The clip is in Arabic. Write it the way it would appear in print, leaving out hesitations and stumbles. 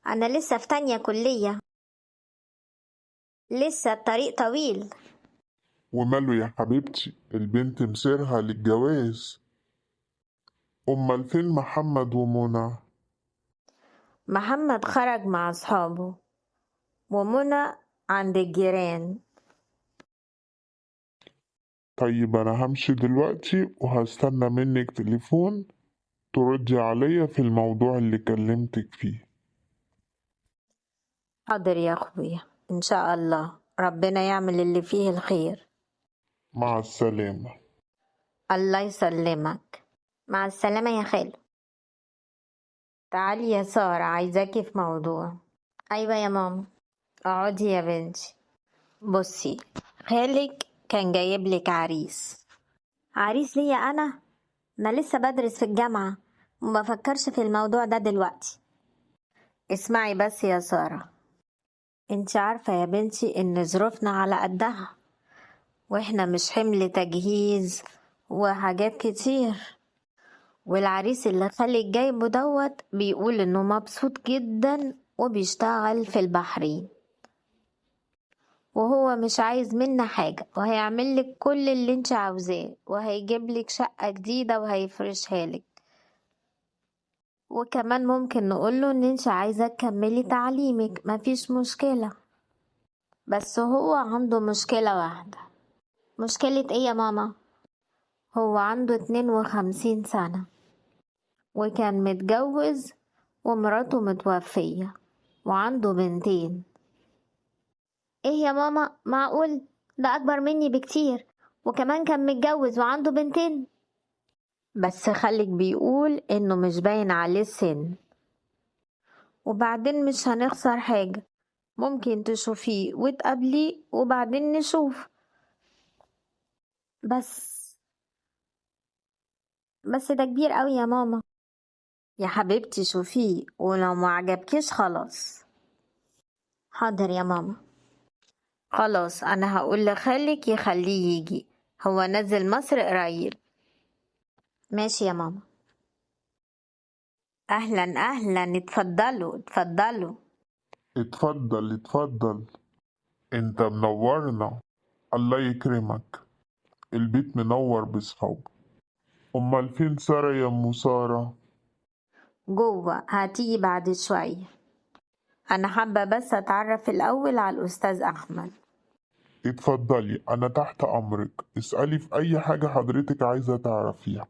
أنا لسه في تانية كلية، لسه الطريق طويل. وماله يا حبيبتي، البنت مسيرها للجواز. أمال فين محمد ومنى؟ محمد خرج مع أصحابه، ومنى عند الجيران. طيب أنا همشي دلوقتي وهستنى منك تليفون تردي عليا في الموضوع اللي كلمتك فيه. حاضر يا أخويا، إن شاء الله ربنا يعمل اللي فيه الخير. مع السلامة. الله يسلمك. مع السلامة يا خالو. تعالي يا سارة، عايزاكي في موضوع. أيوة يا ماما. اقعدي يا بنتي. بصي، خالك كان جايب لك عريس. عريس ليا أنا لسه بدرس في الجامعة وما بفكرش في الموضوع ده دلوقتي. اسمعي بس يا سارة، انت عارفة يا بنتي ان ظروفنا على قدها، واحنا مش حمل تجهيز وحاجات كتير. والعريس اللي خالك جايبه بيقول انه مبسوط جدا وبيشتغل في البحرين، وهو مش عايز منا حاجة، وهيعملك كل اللي انت عاوزاه، وهيجيبلك شقة جديدة وهيفرشها لك. وكمان ممكن نقوله ان انت عايزة تكملي تعليمك، مفيش مشكلة. بس هو عنده مشكلة واحدة. مشكلة ايه يا ماما؟ هو عنده 52 سنة، وكان متجوز ومراته متوفية، وعنده بنتين. ايه يا ماما، معقول؟ ده اكبر مني بكتير، وكمان كان متجوز وعنده بنتين. بس خالك بيقول انه مش باين عليه السن. وبعدين مش هنخسر حاجة، ممكن تشوفيه وتقابليه وبعدين نشوف. بس ده كبير قوي يا ماما. يا حبيبتي شوفيه، ولو ما عجبكيش خلاص. حاضر يا ماما. خلاص انا هقول لخالك يخليه يجي، هو نزل مصر قريب. ماشي يا ماما. اهلا اهلا، اتفضلوا اتفضلوا. اتفضل اتفضل، انت منورنا. الله يكرمك، البيت منور بصحاب. أمال فين سارة يا أم سارة؟ جوه، هتيجي بعد شوية. انا حابة بس اتعرف الاول على الاستاذ احمد. اتفضلي، أنا تحت أمرك، اسألي في أي حاجة حضرتك عايزة تعرفيها.